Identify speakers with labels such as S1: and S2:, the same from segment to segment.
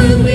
S1: Seul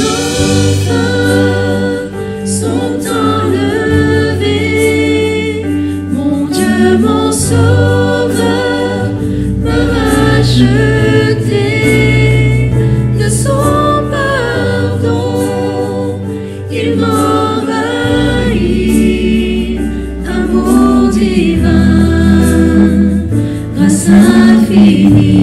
S1: enfant il m'envahit, amour divin, grâce infinie.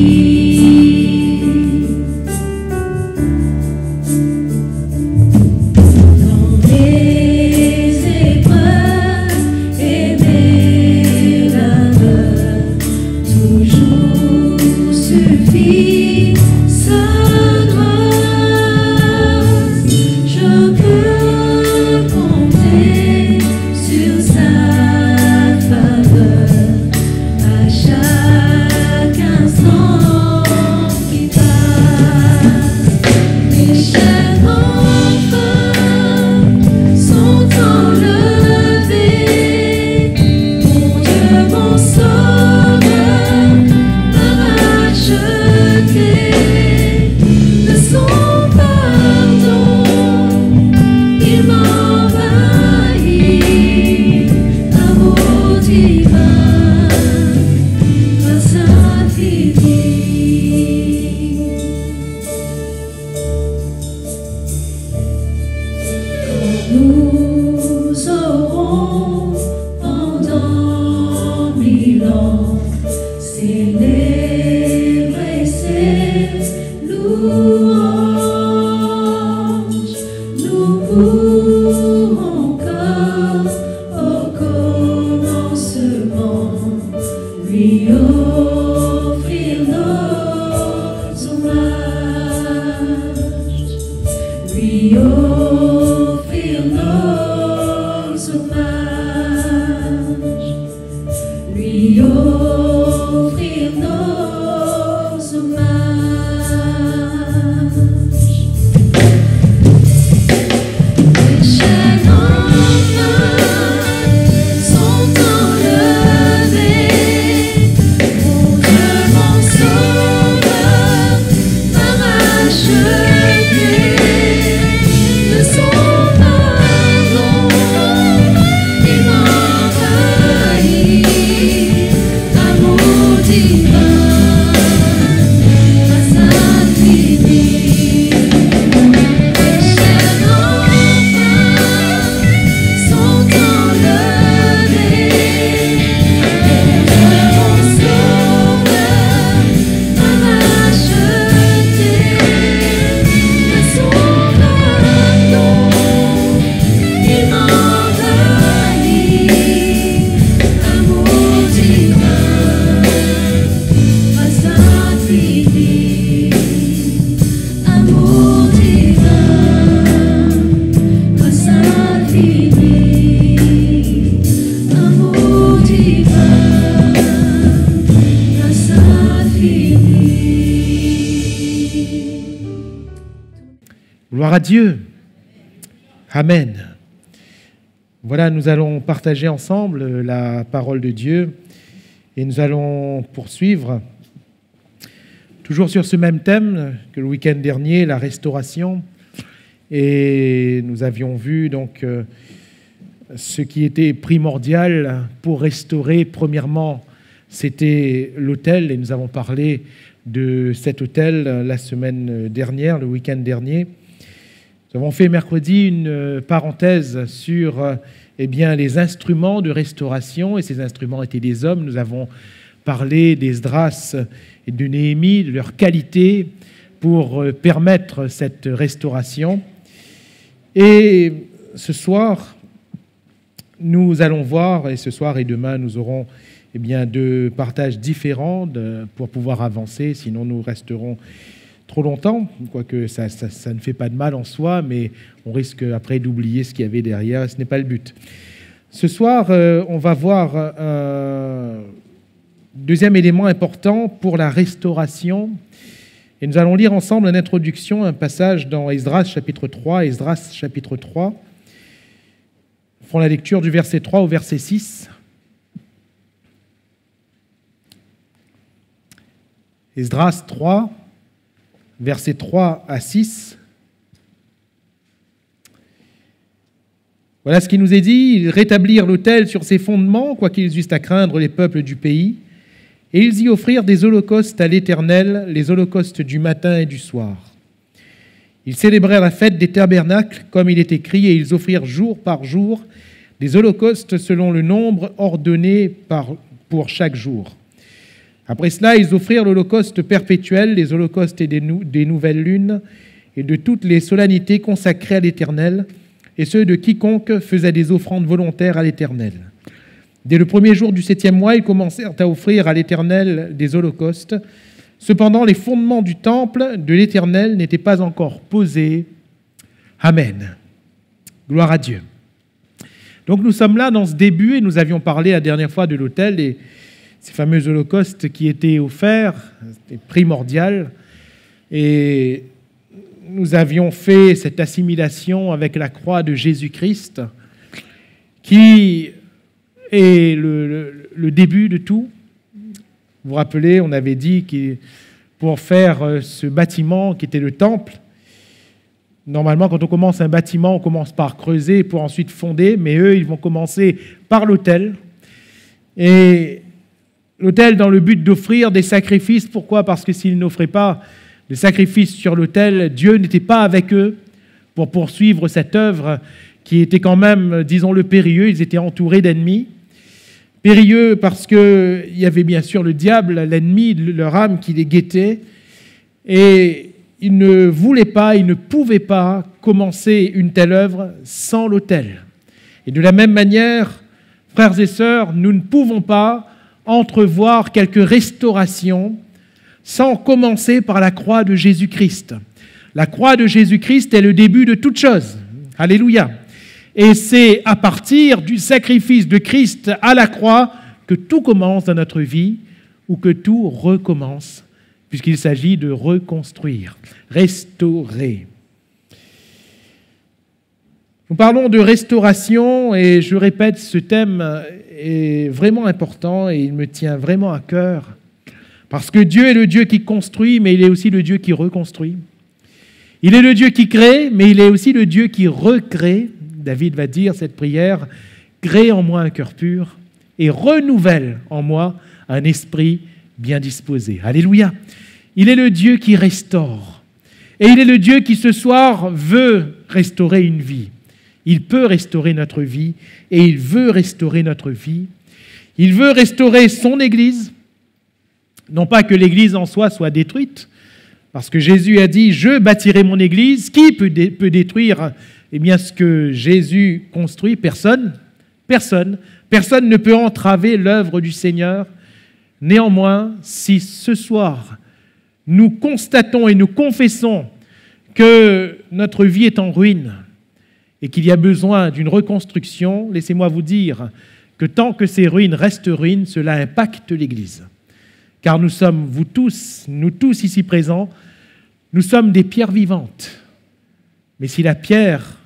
S1: Dans mes épreuves et mes labeurs, toujours suffit sa grâce. Je peux compter sur sa faveur à chaque instant qui passe. Mes chaînes enfin sont enlevées. Mon Dieu, mon Sauveur, m'a racheté de son pardon. Il m'envahit, amour divin, grâce infinie. Nous aurons pendant 1000 ans célébré ses louanges. Nous pourrons encore au commencement lui offrir nos hommages. Lui offrir nos hommages, lui offrir nos hommages. Les chaînes enfin sont enlevées. Mon Dieu, mon Sauveur, m'a racheté de son pardon. Il m'envahit, amour divin, grâce infinie. Les chaînes enfin sont enlevées. Mon Dieu, mon Sauveur, m'a racheté de son pardon. Il m'envahit, amour divin, grâce infinie. Amour divin, grâce infinie. Amour divin, grâce infinie.
S2: Gloire à Dieu. Amen. Voilà, nous allons partager ensemble la parole de Dieu et nous allons poursuivre toujours sur ce même thème que le week-end dernier, la restauration. Et nous avions vu donc ce qui était primordial pour restaurer. Premièrement, c'était l'autel et nous avons parlé de cet autel la semaine dernière, le week-end dernier. Nous avons fait mercredi une parenthèse sur les instruments de restauration, et ces instruments étaient des hommes. Nous avons parlé d'Esdras et de Néhémie, de leur qualité pour permettre cette restauration. Et ce soir, nous allons voir, et ce soir et demain, nous aurons deux partages différents pour pouvoir avancer, sinon nous resterons trop longtemps, quoique ça ne fait pas de mal en soi, mais on risque après d'oublier ce qu'il y avait derrière, et ce n'est pas le but. Ce soir, on va voir un deuxième élément important pour la restauration, et nous allons lire ensemble en introduction un passage dans Esdras chapitre 3, Esdras chapitre 3. Nous ferons la lecture du verset 3 au verset 6. Esdras 3, versets 3 à 6. Voilà ce qui nous est dit. Ils rétablirent l'autel sur ses fondements, quoiqu'ils eussent à craindre les peuples du pays, et ils y offrirent des holocaustes à l'Éternel, les holocaustes du matin et du soir. Ils célébrèrent la fête des tabernacles, comme il est écrit, et ils offrirent jour par jour des holocaustes selon le nombre ordonné pour chaque jour. Après cela, ils offrirent l'holocauste perpétuel, les holocaustes et des nouvelles lunes, et de toutes les solennités consacrées à l'Éternel, et ceux de quiconque faisait des offrandes volontaires à l'Éternel. Dès le premier jour du 7e mois, ils commencèrent à offrir à l'Éternel des holocaustes. Cependant, les fondements du temple de l'Éternel n'étaient pas encore posés. Amen. Gloire à Dieu. Donc nous sommes là dans ce début, et nous avions parlé la dernière fois de l'autel et ces fameux holocaustes qui étaient offerts, c'était primordial. Et nous avions fait cette assimilation avec la croix de Jésus-Christ, qui est le début de tout. Vous vous rappelez, on avait dit que pour faire ce bâtiment qui était le temple, normalement, quand on commence un bâtiment, on commence par creuser pour ensuite fonder, mais eux, ils vont commencer par l'autel. Et l'autel dans le but d'offrir des sacrifices. Pourquoi ? Parce que s'ils n'offraient pas de sacrifices sur l'autel, Dieu n'était pas avec eux pour poursuivre cette œuvre qui était quand même, disons-le, périlleux. Ils étaient entourés d'ennemis. Périlleux parce qu'il y avait bien sûr le diable, l'ennemi de leur âme qui les guettait. Et ils ne voulaient pas, ils ne pouvaient pas commencer une telle œuvre sans l'autel. Et de la même manière, frères et sœurs, nous ne pouvons pas entrevoir quelques restaurations sans commencer par la croix de Jésus-Christ. La croix de Jésus-Christ est le début de toute chose. Alléluia. Et c'est à partir du sacrifice de Christ à la croix que tout commence dans notre vie ou que tout recommence, puisqu'il s'agit de reconstruire, restaurer. Nous parlons de restauration et je répète, ce thème est vraiment important et il me tient vraiment à cœur parce que Dieu est le Dieu qui construit, mais il est aussi le Dieu qui reconstruit. Il est le Dieu qui crée, mais il est aussi le Dieu qui recrée. David va dire cette prière, « Crée en moi un cœur pur et renouvelle en moi un esprit bien disposé. » Alléluia. Il est le Dieu qui restaure. Et il est le Dieu qui ce soir veut restaurer une vie. Il peut restaurer notre vie et il veut restaurer notre vie. Il veut restaurer son Église. Non pas que l'Église en soi soit détruite, parce que Jésus a dit « Je bâtirai mon Église ». Qui peut détruire eh bien, ce que Jésus construit? Personne. Personne. Personne ne peut entraver l'œuvre du Seigneur. Néanmoins, si ce soir, nous constatons et nous confessons que notre vie est en ruine et qu'il y a besoin d'une reconstruction, laissez-moi vous dire que tant que ces ruines restent ruines, cela impacte l'Église. Car nous sommes, nous tous ici présents, nous sommes des pierres vivantes. Mais si la pierre,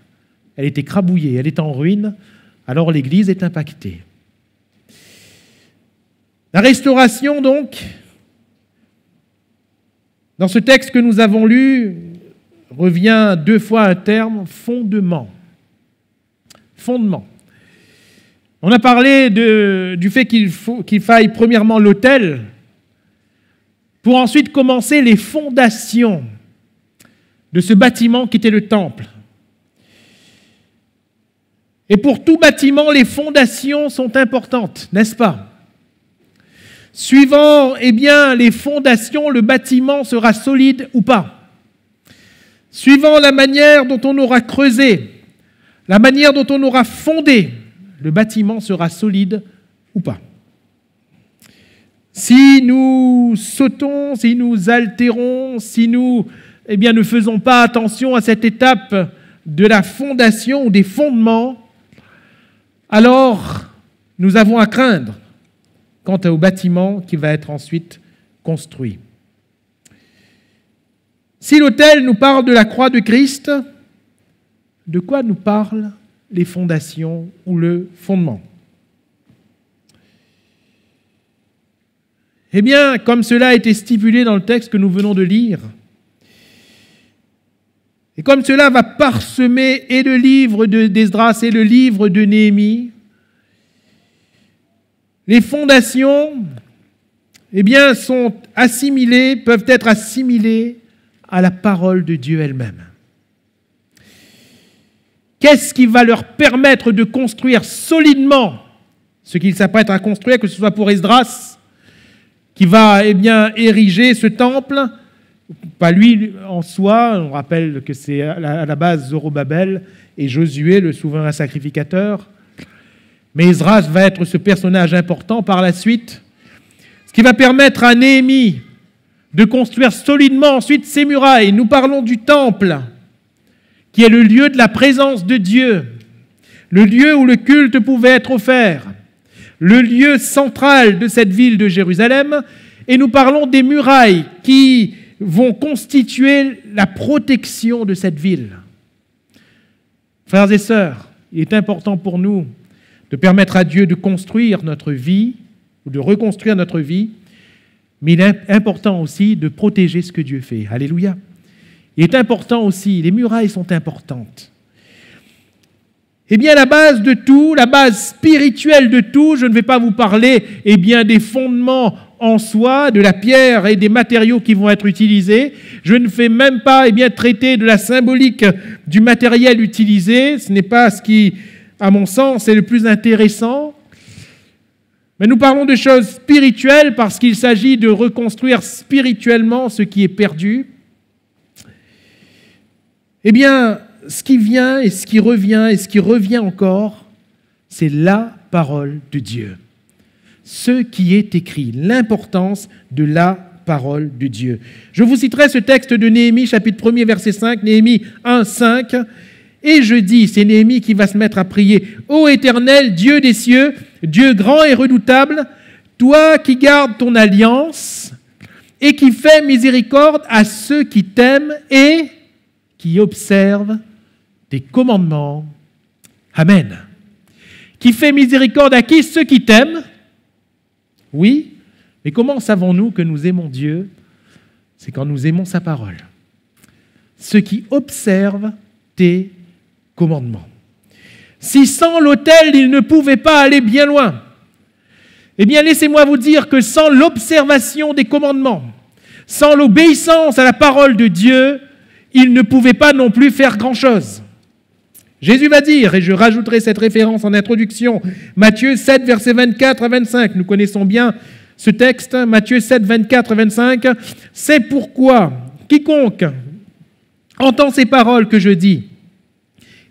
S2: elle est écrabouillée, elle est en ruine, alors l'Église est impactée. La restauration, donc, dans ce texte que nous avons lu, revient 2 fois un terme, fondement. Fondement. On a parlé du fait qu'il faille premièrement l'autel pour ensuite commencer les fondations de ce bâtiment qui était le temple. Et pour tout bâtiment, les fondations sont importantes, n'est-ce pas? Suivant les fondations, le bâtiment sera solide ou pas. Suivant la manière dont on aura creusé, la manière dont on aura fondé, le bâtiment sera solide ou pas. Si nous sautons, si nous altérons, si nous ne faisons pas attention à cette étape de la fondation ou des fondements, alors nous avons à craindre quant au bâtiment qui va être ensuite construit. Si l'autel nous parle de la croix de Christ, de quoi nous parlent les fondations ou le fondement? Eh bien, comme cela a été stipulé dans le texte que nous venons de lire, et comme cela va parsemer et le livre d'Esdras et le livre de Néhémie, les fondations sont assimilées, peuvent être assimilées à la parole de Dieu elle-même. Qu'est-ce qui va leur permettre de construire solidement ce qu'ils s'apprêtent à construire, que ce soit pour Esdras, qui va ériger ce temple, pas lui en soi, on rappelle que c'est à la base Zorobabel et Josué, le souverain sacrificateur, mais Esdras va être ce personnage important par la suite, ce qui va permettre à Néhémie de construire solidement ensuite ses murailles. Nous parlons du temple, qui est le lieu de la présence de Dieu, le lieu où le culte pouvait être offert, le lieu central de cette ville de Jérusalem, et nous parlons des murailles qui vont constituer la protection de cette ville. Frères et sœurs, il est important pour nous de permettre à Dieu de construire notre vie, ou de reconstruire notre vie, mais il est important aussi de protéger ce que Dieu fait. Alléluia. Il est important aussi, les murailles sont importantes. Eh bien, la base de tout, la base spirituelle de tout, je ne vais pas vous parler des fondements en soi, de la pierre et des matériaux qui vont être utilisés. Je ne fais même pas traiter de la symbolique du matériel utilisé. Ce n'est pas ce qui, à mon sens, est le plus intéressant. Mais nous parlons de choses spirituelles parce qu'il s'agit de reconstruire spirituellement ce qui est perdu. Eh bien, ce qui vient et ce qui revient encore, c'est la parole de Dieu. Ce qui est écrit, l'importance de la parole de Dieu. Je vous citerai ce texte de Néhémie, chapitre 1er, verset 5, Néhémie 1, 5. Et je dis, c'est Néhémie qui va se mettre à prier, « Ô Éternel, Dieu des cieux, Dieu grand et redoutable, toi qui gardes ton alliance et qui fais miséricorde à ceux qui t'aiment et qui observent tes commandements. » Amen. Qui fait miséricorde à qui? Ceux qui t'aiment. Oui, mais comment savons-nous que nous aimons Dieu? C'est quand nous aimons sa parole. Ceux qui observent tes commandements. Si sans l'autel, il ne pouvait pas aller bien loin, eh bien, laissez-moi vous dire que sans l'observation des commandements, sans l'obéissance à la parole de Dieu, il ne pouvait pas non plus faire grand-chose. Jésus va dire, et je rajouterai cette référence en introduction, Matthieu 7, versets 24 à 25, nous connaissons bien ce texte, Matthieu 7, 24 à 25, « C'est pourquoi quiconque entend ces paroles que je dis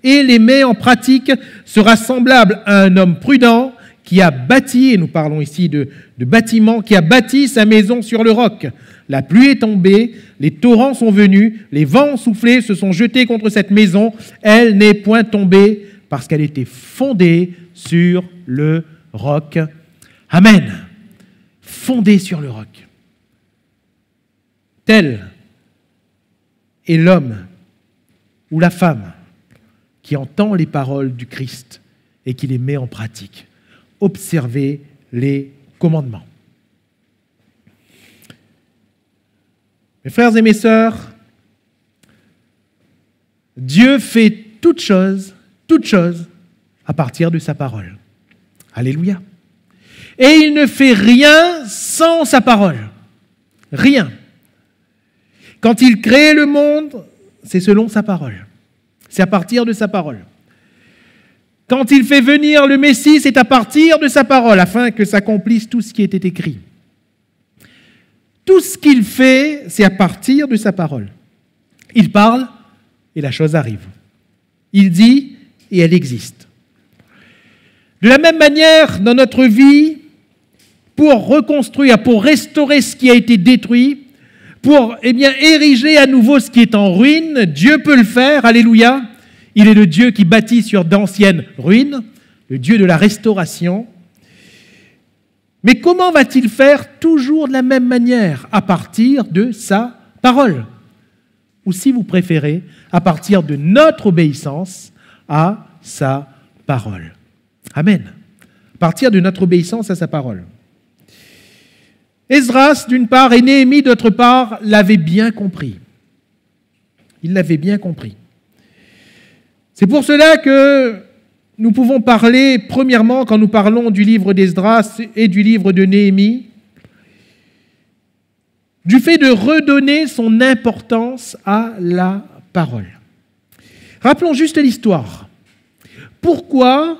S2: et les met en pratique sera semblable à un homme prudent qui a bâti, et nous parlons ici de bâtiment, qui a bâti sa maison sur le roc. La pluie est tombée, les torrents sont venus, les vents ont soufflé, se sont jetés contre cette maison. Elle n'est point tombée parce qu'elle était fondée sur le roc. » Amen. Fondée sur le roc. Tel est l'homme ou la femme qui entend les paroles du Christ et qui les met en pratique. Observez les commandements. Mes frères et mes sœurs, Dieu fait toutes choses à partir de sa parole. Alléluia. Et il ne fait rien sans sa parole. Rien. Quand il crée le monde, c'est selon sa parole. C'est à partir de sa parole. Quand il fait venir le Messie, c'est à partir de sa parole, afin que s'accomplisse tout ce qui était écrit. Tout ce qu'il fait, c'est à partir de sa parole. Il parle et la chose arrive. Il dit et elle existe. De la même manière, dans notre vie, pour reconstruire, pour restaurer ce qui a été détruit, pour ériger à nouveau ce qui est en ruine, Dieu peut le faire, alléluia. Il est le Dieu qui bâtit sur d'anciennes ruines, le Dieu de la restauration. Mais comment va-t-il faire? Toujours de la même manière, à partir de sa parole. Ou si vous préférez, à partir de notre obéissance à sa parole. Amen. À partir de notre obéissance à sa parole. Esdras, d'une part, et Néhémie, d'autre part, l'avaient bien compris. Ils l'avaient bien compris. C'est pour cela que nous pouvons parler, premièrement, quand nous parlons du livre d'Esdras et du livre de Néhémie, du fait de redonner son importance à la parole. Rappelons juste l'histoire. pourquoi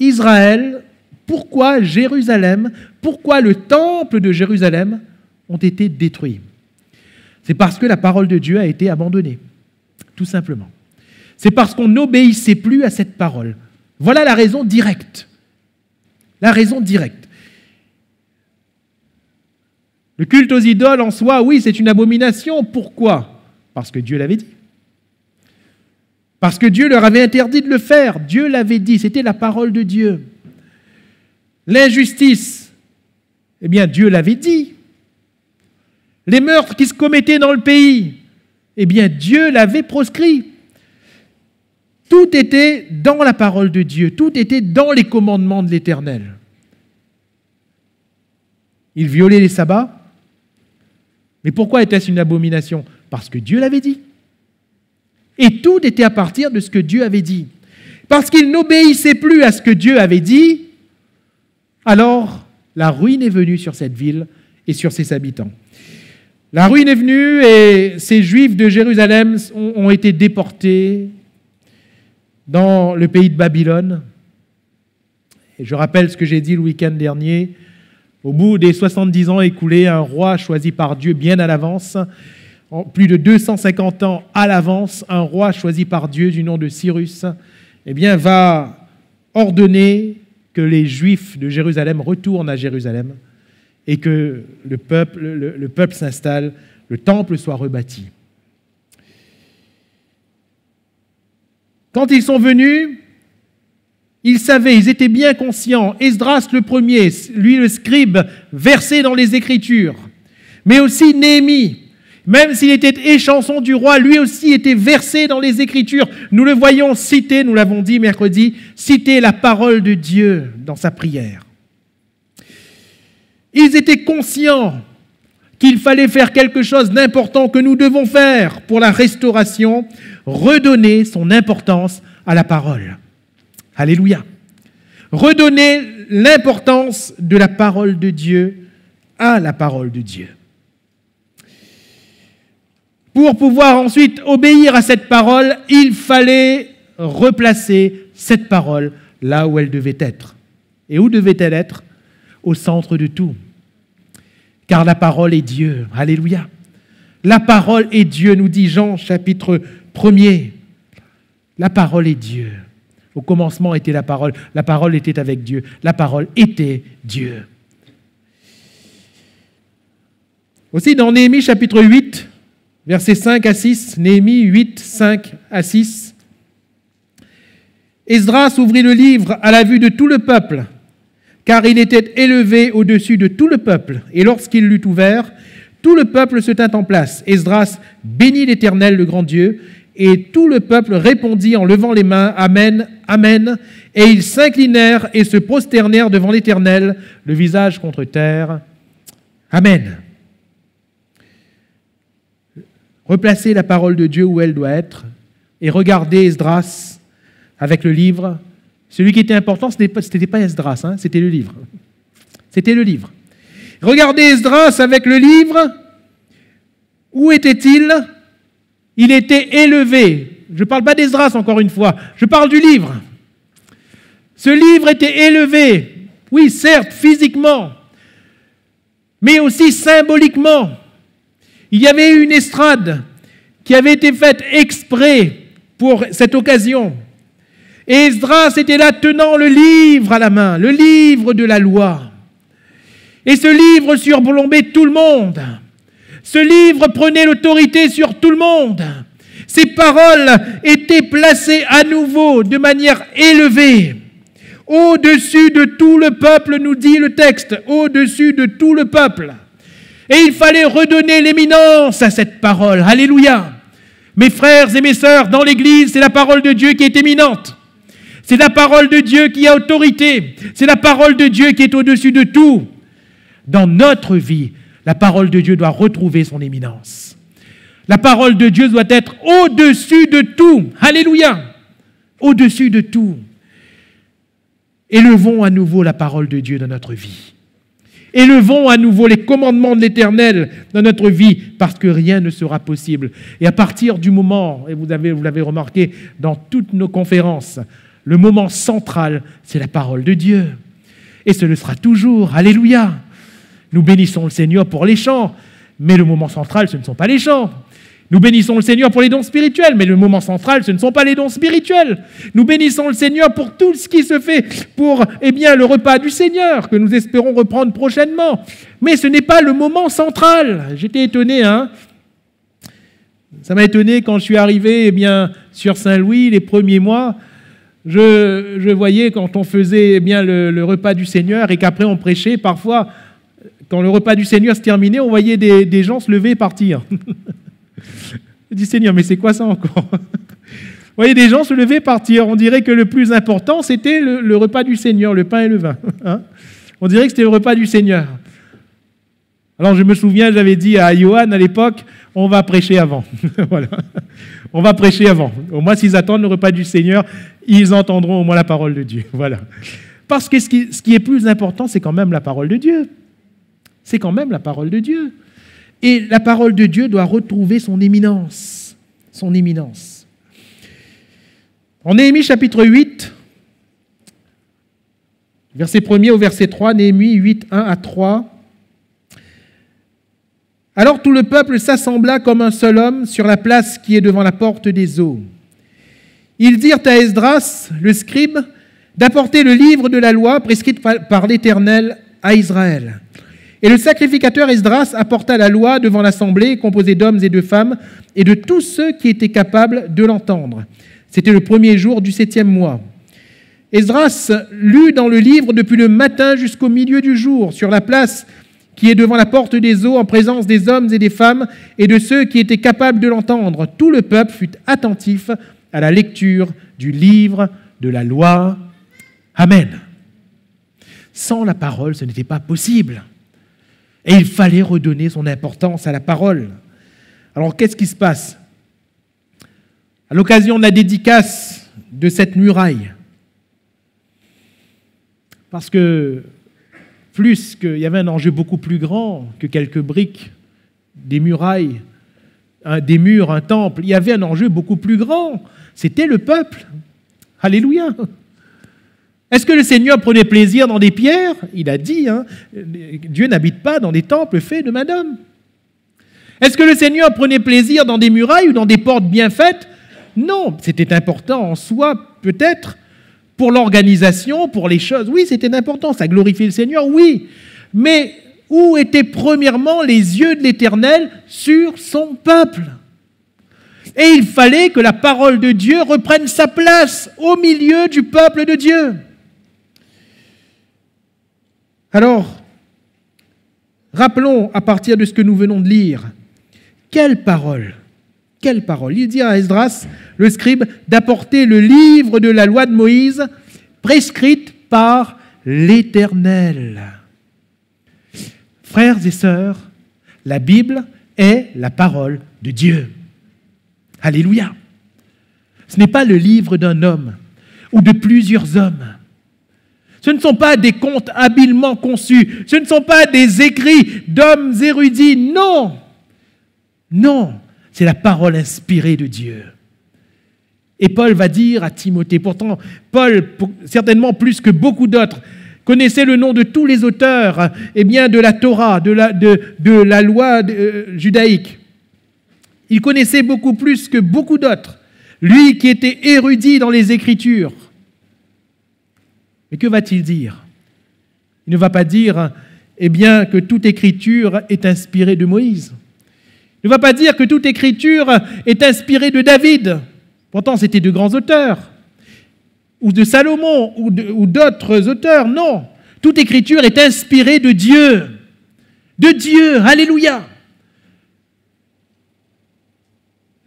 S2: Israël, pourquoi Jérusalem, pourquoi le temple de Jérusalem ont été détruits. C'est parce que la parole de Dieu a été abandonnée, tout simplement. C'est parce qu'on n'obéissait plus à cette parole. Voilà la raison directe. La raison directe. Le culte aux idoles en soi, oui, c'est une abomination. Pourquoi? Parce que Dieu l'avait dit. Parce que Dieu leur avait interdit de le faire. Dieu l'avait dit, c'était la parole de Dieu. L'injustice, eh bien Dieu l'avait dit. Les meurtres qui se commettaient dans le pays, eh bien Dieu l'avait proscrit. Tout était dans la parole de Dieu, tout était dans les commandements de l'Éternel. Ils violaient les sabbats. Mais pourquoi était-ce une abomination? Parce que Dieu l'avait dit. Et tout était à partir de ce que Dieu avait dit. Parce qu'ils n'obéissaient plus à ce que Dieu avait dit, alors la ruine est venue sur cette ville et sur ses habitants. La ruine est venue et ces Juifs de Jérusalem ont été déportés dans le pays de Babylone. Et je rappelle ce que j'ai dit le week-end dernier. Au bout des 70 ans écoulés, un roi choisi par Dieu bien à l'avance, en plus de 250 ans à l'avance, un roi choisi par Dieu du nom de Cyrus, eh bien, va ordonner que les Juifs de Jérusalem retournent à Jérusalem et que le peuple s'installe, le temple soit rebâti. Quand ils sont venus, ils savaient, ils étaient bien conscients. Esdras le premier, lui le scribe, versé dans les Écritures, mais aussi Néhémie, même s'il était échanson du roi, lui aussi était versé dans les Écritures. Nous le voyons citer, nous l'avons dit mercredi, citer la parole de Dieu dans sa prière. Ils étaient conscients qu'il fallait faire quelque chose d'important que nous devons faire pour la restauration, redonner son importance à la parole. Alléluia. Redonner l'importance de la parole de Dieu à la parole de Dieu. Pour pouvoir ensuite obéir à cette parole, il fallait replacer cette parole là où elle devait être. Et où devait-elle être? Au centre de tout. Car la parole est Dieu. Alléluia. La parole est Dieu, nous dit Jean, chapitre 1er. La parole est Dieu. Au commencement était la parole était avec Dieu, la parole était Dieu. Aussi dans Néhémie chapitre 8, versets 5 à 6, Néhémie 8, 5 à 6, Esdras ouvrit le livre à la vue de tout le peuple, car il était élevé au-dessus de tout le peuple. Et lorsqu'il l'eut ouvert, tout le peuple se tint en place. Esdras bénit l'Éternel, le grand Dieu, et tout le peuple répondit en levant les mains, Amen, Amen. Et ils s'inclinèrent et se prosternèrent devant l'Éternel, le visage contre terre. Amen. Replacez la parole de Dieu où elle doit être et regardez Esdras avec le livre. Celui qui était important, ce n'était pas Esdras, hein, c'était le livre. C'était le livre. Regardez Esdras avec le livre. Où était-il? Il était élevé. Je ne parle pas d'Esdras encore une fois, je parle du livre. Ce livre était élevé, oui, certes, physiquement, mais aussi symboliquement. Il y avait une estrade qui avait été faite exprès pour cette occasion. Et Esdras était là tenant le livre à la main, le livre de la loi. Et ce livre surplombait tout le monde. Ce livre prenait l'autorité sur tout le monde. Ces paroles étaient placées à nouveau de manière élevée, au-dessus de tout le peuple, nous dit le texte, au-dessus de tout le peuple. Et il fallait redonner l'éminence à cette parole. Alléluia. Mes frères et mes sœurs, dans l'Église, c'est la parole de Dieu qui est éminente. C'est la parole de Dieu qui a autorité. C'est la parole de Dieu qui est au-dessus de tout. Dans notre vie, la parole de Dieu doit retrouver son éminence. La parole de Dieu doit être au-dessus de tout. Alléluia. Au-dessus de tout. Élevons à nouveau la parole de Dieu dans notre vie. Élevons à nouveau les commandements de l'Éternel dans notre vie, parce que rien ne sera possible. Et à partir du moment, et vous l'avez remarqué dans toutes nos conférences, Le moment central, c'est la parole de Dieu. Et ce le sera toujours. Alléluia. Nous bénissons le Seigneur pour les chants, mais le moment central, ce ne sont pas les chants. Nous bénissons le Seigneur pour les dons spirituels, mais le moment central, ce ne sont pas les dons spirituels. Nous bénissons le Seigneur pour tout ce qui se fait pour le repas du Seigneur, que nous espérons reprendre prochainement. Mais ce n'est pas le moment central. J'étais étonné, Ça m'a étonné quand je suis arrivé sur Saint-Louis les premiers mois. Je voyais quand on faisait le repas du Seigneur et qu'après on prêchait, parfois, quand le repas du Seigneur se terminait, on voyait des gens se lever et partir. Je dis, Seigneur, mais c'est quoi ça encore? Vous voyez des gens se lever et partir. On dirait que le plus important, c'était le repas du Seigneur, le pain et le vin. On dirait que c'était le repas du Seigneur. Alors je me souviens, j'avais dit à Johan à l'époque, on va prêcher avant. Voilà. On va prêcher avant. Au moins, s'ils attendent le repas du Seigneur, ils entendront au moins la parole de Dieu. Voilà. Parce que ce qui est plus important, c'est quand même la parole de Dieu. C'est quand même la parole de Dieu. Et la parole de Dieu doit retrouver son éminence. Son éminence. En Néhémie chapitre 8, verset 1er au verset 3, Néhémie 8, 1 à 3. Alors tout le peuple s'assembla comme un seul homme sur la place qui est devant la porte des eaux. Ils dirent à Esdras, le scribe, d'apporter le livre de la loi prescrite par l'Éternel à Israël. Et le sacrificateur Esdras apporta la loi devant l'assemblée, composée d'hommes et de femmes, et de tous ceux qui étaient capables de l'entendre. C'était le 1er jour du 7e mois. Esdras lut dans le livre depuis le matin jusqu'au milieu du jour, sur la place qui est devant la porte des eaux, en présence des hommes et des femmes, et de ceux qui étaient capables de l'entendre. Tout le peuple fut attentif à la lecture du livre de la loi. Amen. Sans la parole, ce n'était pas possible. Et il fallait redonner son importance à la parole. Alors, qu'est-ce qui se passe? À l'occasion de la dédicace de cette muraille, parce que plus qu'il y avait un enjeu beaucoup plus grand que quelques briques, des murailles, des murs, un temple, il y avait un enjeu beaucoup plus grand. C'était le peuple. Alléluia. Est-ce que le Seigneur prenait plaisir dans des pierres? Il a dit, Dieu n'habite pas dans des temples faits de main d'homme. Est-ce que le Seigneur prenait plaisir dans des murailles ou dans des portes bien faites? Non, c'était important en soi, peut-être, pour l'organisation, pour les choses. Oui, c'était important, ça glorifiait le Seigneur, oui. Mais où étaient premièrement les yeux de l'Éternel sur son peuple? Et il fallait que la parole de Dieu reprenne sa place au milieu du peuple de Dieu. Alors, rappelons à partir de ce que nous venons de lire, quelle parole? Quelle parole? Il dit à Esdras, le scribe, d'apporter le livre de la loi de Moïse prescrite par l'Éternel. Frères et sœurs, la Bible est la parole de Dieu. Alléluia. Ce n'est pas le livre d'un homme ou de plusieurs hommes. Ce ne sont pas des contes habilement conçus. Ce ne sont pas des écrits d'hommes érudits. Non. Non. C'est la parole inspirée de Dieu. Et Paul va dire à Timothée, pourtant Paul, certainement plus que beaucoup d'autres, connaissait le nom de tous les auteurs de la Torah, de la loi judaïque. Il connaissait beaucoup plus que beaucoup d'autres. Lui qui était érudit dans les Écritures. Mais que va-t-il dire? Il ne va pas dire que toute Écriture est inspirée de Moïse. Il ne va pas dire que toute Écriture est inspirée de David. Pourtant, c'était de grands auteurs. Ou de Salomon, ou d'autres auteurs. Non. Toute Écriture est inspirée de Dieu. De Dieu. Alléluia.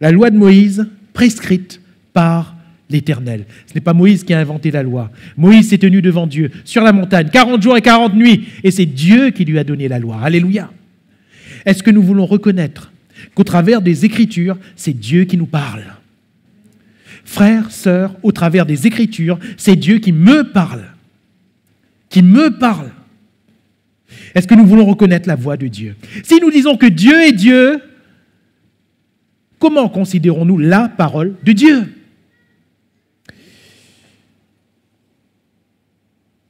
S2: La loi de Moïse, prescrite par l'Éternel. Ce n'est pas Moïse qui a inventé la loi. Moïse s'est tenu devant Dieu, sur la montagne, 40 jours et 40 nuits. Et c'est Dieu qui lui a donné la loi. Alléluia. Est-ce que nous voulons reconnaître qu'au travers des Écritures, c'est Dieu qui nous parle? Frères, sœurs, au travers des Écritures, c'est Dieu qui me parle. Qui me parle. Est-ce que nous voulons reconnaître la voix de Dieu? Si nous disons que Dieu est Dieu, comment considérons-nous la parole de Dieu?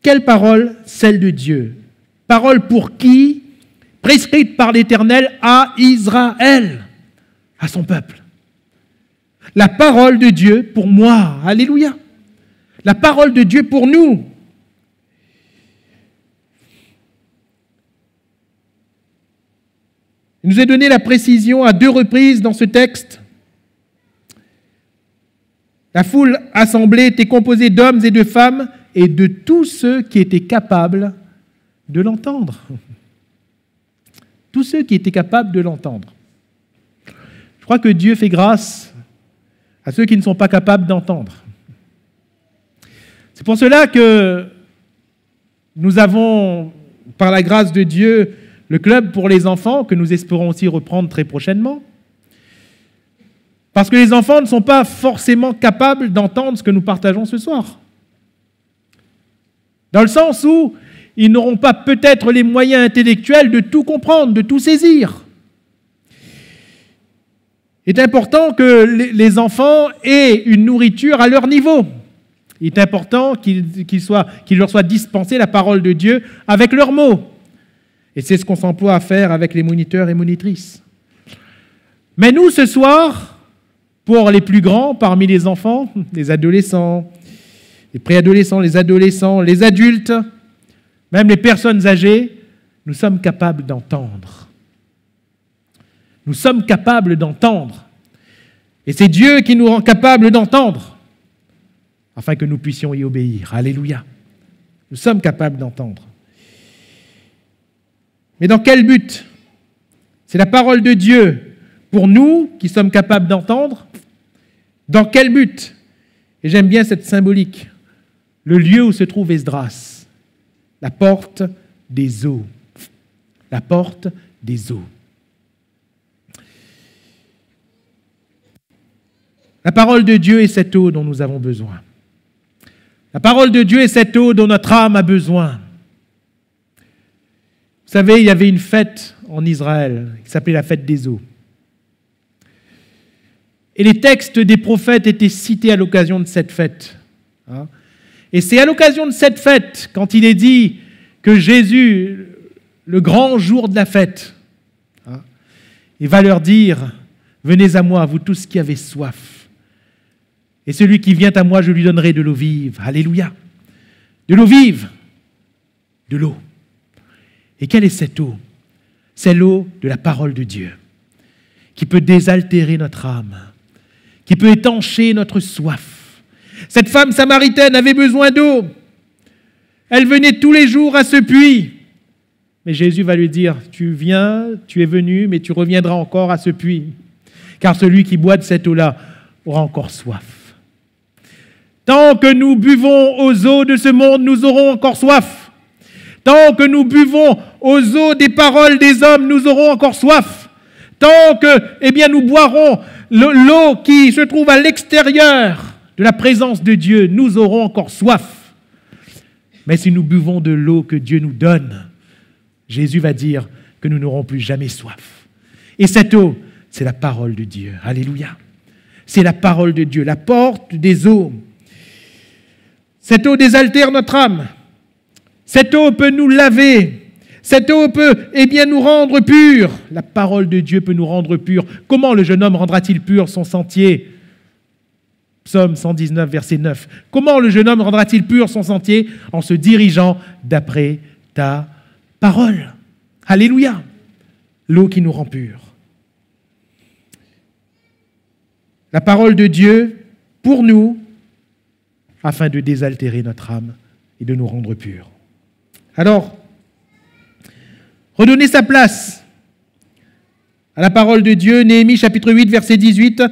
S2: Quelle parole? Celle de Dieu. Parole pour qui? Prescrite par l'Éternel à Israël, à son peuple. La parole de Dieu pour moi. Alléluia. La parole de Dieu pour nous. Il nous est donné la précision à 2 reprises dans ce texte. La foule assemblée était composée d'hommes et de femmes et de tous ceux qui étaient capables de l'entendre. Tous ceux qui étaient capables de l'entendre. Je crois que Dieu fait grâce à ceux qui ne sont pas capables d'entendre. C'est pour cela que nous avons, par la grâce de Dieu, le club pour les enfants, que nous espérons aussi reprendre très prochainement. Parce que les enfants ne sont pas forcément capables d'entendre ce que nous partageons ce soir. Dans le sens où ils n'auront pas peut-être les moyens intellectuels de tout comprendre, de tout saisir. Il est important que les enfants aient une nourriture à leur niveau. Il est important qu'il leur soit dispensé la parole de Dieu avec leurs mots. Et c'est ce qu'on s'emploie à faire avec les moniteurs et monitrices. Mais nous, ce soir, pour les plus grands parmi les enfants, les adolescents, les préadolescents, les adolescents, les adultes, même les personnes âgées, nous sommes capables d'entendre. Nous sommes capables d'entendre. Et c'est Dieu qui nous rend capables d'entendre, afin que nous puissions y obéir. Alléluia. Nous sommes capables d'entendre. Mais dans quel but? C'est la parole de Dieu pour nous qui sommes capables d'entendre. Dans quel but? Et j'aime bien cette symbolique. Le lieu où se trouve Esdras, la porte des eaux. La porte des eaux. La parole de Dieu est cette eau dont nous avons besoin. La parole de Dieu est cette eau dont notre âme a besoin. Vous savez, il y avait une fête en Israël qui s'appelait la fête des eaux. Et les textes des prophètes étaient cités à l'occasion de cette fête. Et c'est à l'occasion de cette fête, quand il est dit que Jésus, le grand jour de la fête, il va leur dire, « Venez à moi, vous tous qui avez soif. Et celui qui vient à moi, je lui donnerai de l'eau vive. » Alléluia. De l'eau vive. De l'eau. Et quelle est cette eau? C'est l'eau de la parole de Dieu, qui peut désaltérer notre âme, qui peut étancher notre soif. Cette femme samaritaine avait besoin d'eau. Elle venait tous les jours à ce puits. Mais Jésus va lui dire, tu viens, tu es venu, mais tu reviendras encore à ce puits. Car celui qui boit de cette eau-là aura encore soif. Tant que nous buvons aux eaux de ce monde, nous aurons encore soif. Tant que nous buvons aux eaux des paroles des hommes, nous aurons encore soif. Tant que, nous boirons l'eau qui se trouve à l'extérieur de la présence de Dieu, nous aurons encore soif. Mais si nous buvons de l'eau que Dieu nous donne, Jésus va dire que nous n'aurons plus jamais soif. Et cette eau, c'est la parole de Dieu. Alléluia. C'est la parole de Dieu, la porte des eaux. Cette eau désaltère notre âme. Cette eau peut nous laver. Cette eau peut, nous rendre purs. La parole de Dieu peut nous rendre purs. Comment le jeune homme rendra-t-il pur son sentier? Psaume 119, verset 9. Comment le jeune homme rendra-t-il pur son sentier? En se dirigeant d'après ta parole. Alléluia. L'eau qui nous rend purs. La parole de Dieu pour nous, afin de désaltérer notre âme et de nous rendre purs. Alors, redonnez sa place à la parole de Dieu. Néhémie chapitre 8, verset 18.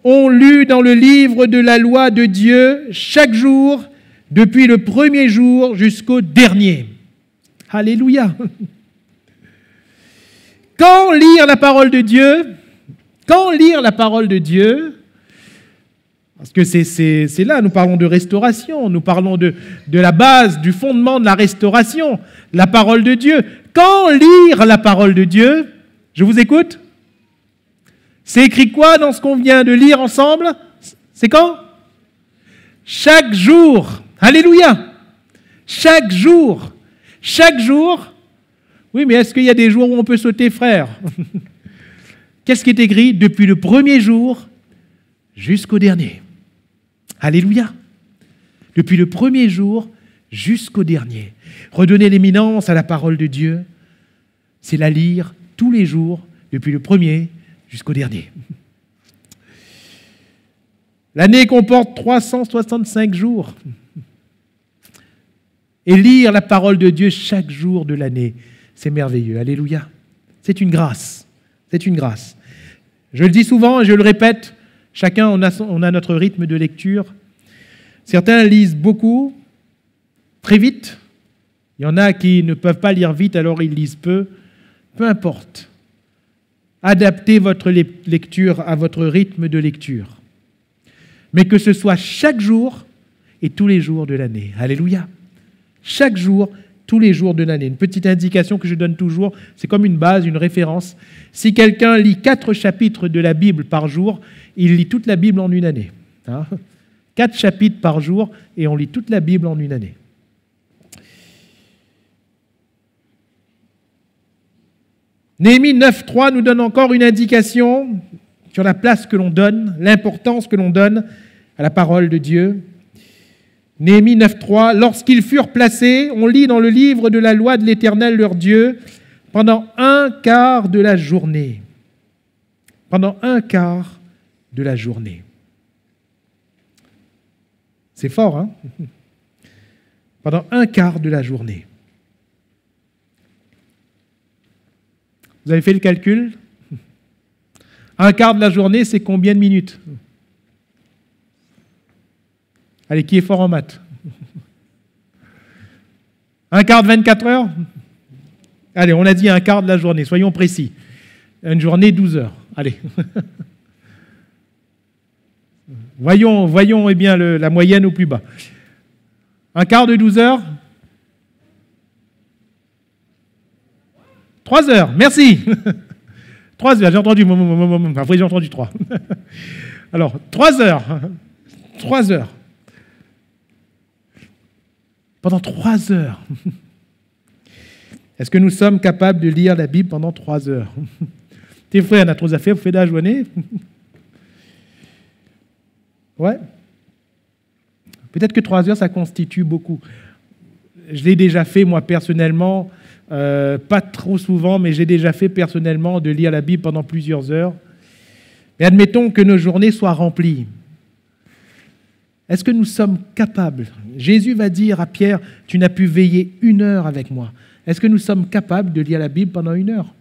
S2: On lut dans le livre de la loi de Dieu chaque jour, depuis le premier jour jusqu'au dernier. Alléluia. Quand lire la parole de Dieu? Quand lire la parole de Dieu? Parce que c'est là, nous parlons de restauration, nous parlons de la base, du fondement de la restauration, la parole de Dieu. Quand lire la parole de Dieu? Je vous écoute. C'est écrit quoi dans ce qu'on vient de lire ensemble? C'est quand? Chaque jour. Alléluia. Chaque jour. Chaque jour. Oui, mais est-ce qu'il y a des jours où on peut sauter, frère? Qu'est-ce qui est écrit? Depuis le premier jour jusqu'au dernier. Alléluia. Depuis le premier jour jusqu'au dernier. Redonner l'éminence à la parole de Dieu, c'est la lire tous les jours, depuis le premier jusqu'au dernier. L'année comporte 365 jours. Et lire la parole de Dieu chaque jour de l'année, c'est merveilleux. Alléluia. C'est une grâce. C'est une grâce. Je le dis souvent et je le répète, chacun on a notre rythme de lecture. Certains lisent beaucoup, très vite. Il y en a qui ne peuvent pas lire vite, alors ils lisent peu. Peu importe. Adaptez votre lecture à votre rythme de lecture. Mais que ce soit chaque jour et tous les jours de l'année. Alléluia. Chaque jour, tous les jours de l'année. Une petite indication que je donne toujours, c'est comme une base, une référence. Si quelqu'un lit 4 chapitres de la Bible par jour, il lit toute la Bible en une année. 4 chapitres par jour et on lit toute la Bible en une année. Néhémie 9.3 nous donne encore une indication sur la place que l'on donne, l'importance que l'on donne à la parole de Dieu. Néhémie 9.3, lorsqu'ils furent placés, on lit dans le livre de la loi de l'Éternel leur Dieu, pendant un quart de la journée. Pendant un quart de la journée. C'est fort, hein? Pendant un quart de la journée. Vous avez fait le calcul? Un quart de la journée, c'est combien de minutes? Allez, qui est fort en maths? Un quart de 24 heures? Allez, on a dit un quart de la journée, soyons précis. Une journée, 12 heures. Allez. Voyons eh bien, la moyenne au plus bas. Un quart de 12 heures? 3 heures, merci. 3 heures, j'ai entendu, après j'ai entendu 3. Alors, 3 heures. 3 heures. Pendant 3 heures. Est-ce que nous sommes capables de lire la Bible pendant 3 heures? Tes frères, on a trop à faire, vous faites la journée? Ouais. Peut-être que 3 heures, ça constitue beaucoup. Je l'ai déjà fait, moi, personnellement, pas trop souvent, mais j'ai déjà fait personnellement de lire la Bible pendant plusieurs heures. Mais admettons que nos journées soient remplies. Est-ce que nous sommes capables? Jésus va dire à Pierre, tu n'as pu veiller 1 heure avec moi. Est-ce que nous sommes capables de lire la Bible pendant 1 heure?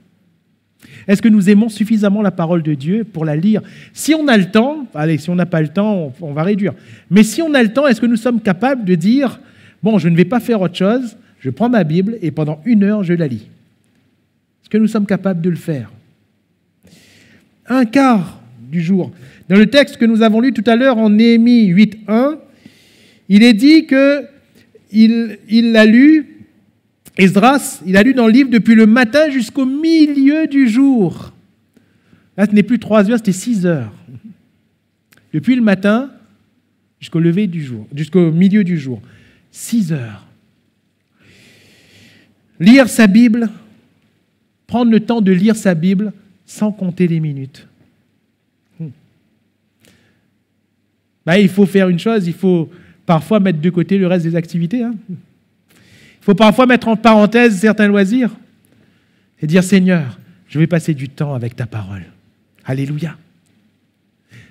S2: Est-ce que nous aimons suffisamment la parole de Dieu pour la lire? Si on a le temps, allez, si on n'a pas le temps, on va réduire. Mais si on a le temps, est-ce que nous sommes capables de dire, bon, je ne vais pas faire autre chose, je prends ma Bible et pendant 1 heure, je la lis? Est-ce que nous sommes capables de le faire? Un quart du jour. Dans le texte que nous avons lu tout à l'heure en Néhémie 8.1, il est dit qu'il l'a lu, Esdras, il a lu dans le livre depuis le matin jusqu'au milieu du jour. Là, ce n'est plus 3 heures, c'était 6 heures. Depuis le matin jusqu'au lever du jour, jusqu'au milieu du jour. 6 heures. Lire sa Bible, prendre le temps de lire sa Bible sans compter les minutes. Il faut faire une chose, il faut parfois mettre de côté le reste des activités. Il faut parfois mettre en parenthèse certains loisirs et dire, Seigneur, je vais passer du temps avec ta parole. Alléluia.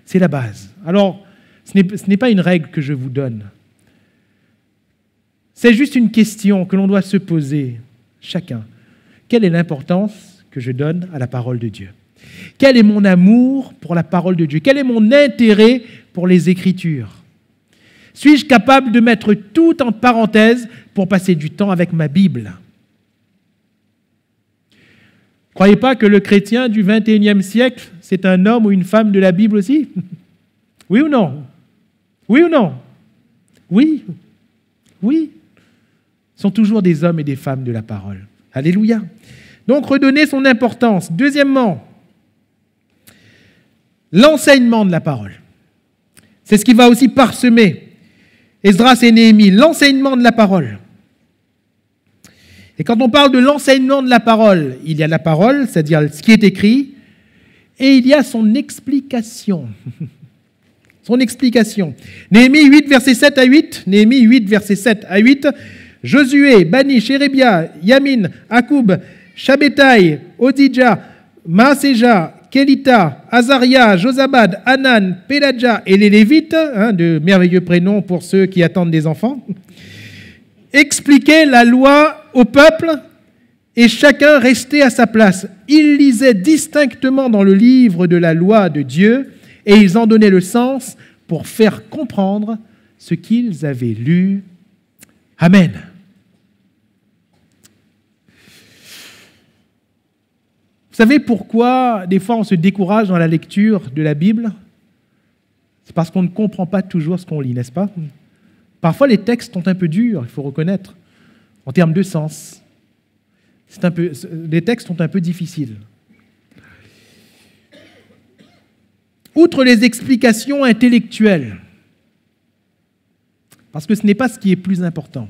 S2: C'est la base. Alors, ce n'est pas une règle que je vous donne. C'est juste une question que l'on doit se poser, chacun. Quelle est l'importance que je donne à la parole de Dieu? Quel est mon amour pour la parole de Dieu? Quel est mon intérêt pour les Écritures? Suis-je capable de mettre tout en parenthèse pour passer du temps avec ma Bible? Croyez pas que le chrétien du XXIe siècle, c'est un homme ou une femme de la Bible aussi? Oui ou non? Oui ou non? Oui. Oui. Ce sont toujours des hommes et des femmes de la parole. Alléluia. Donc, redonner son importance. Deuxièmement, l'enseignement de la parole. C'est ce qui va aussi parsemer Esdras et Néhémie, l'enseignement de la parole. Et quand on parle de l'enseignement de la parole, il y a la parole, c'est-à-dire ce qui est écrit, et il y a son explication. Son explication. Néhémie 8, versets 7 à 8. Néhémie 8, versets 7 à 8. Josué, Bani, Shérébia, Yamin, Akoub, Shabbetai, Odija, Maaseja, Kelita, Azaria, Josabad, Hanan, Péladja et les Lévites, de merveilleux prénoms pour ceux qui attendent des enfants, expliquaient la loi au peuple et chacun restait à sa place. Ils lisaient distinctement dans le livre de la loi de Dieu et ils en donnaient le sens pour faire comprendre ce qu'ils avaient lu. Amen. Vous savez pourquoi des fois on se décourage dans la lecture de la Bible? C'est parce qu'on ne comprend pas toujours ce qu'on lit, n'est-ce pas? Parfois les textes sont un peu durs, il faut reconnaître, en termes de sens. Les textes sont un peu difficiles. Outre les explications intellectuelles, parce que ce n'est pas ce qui est plus important.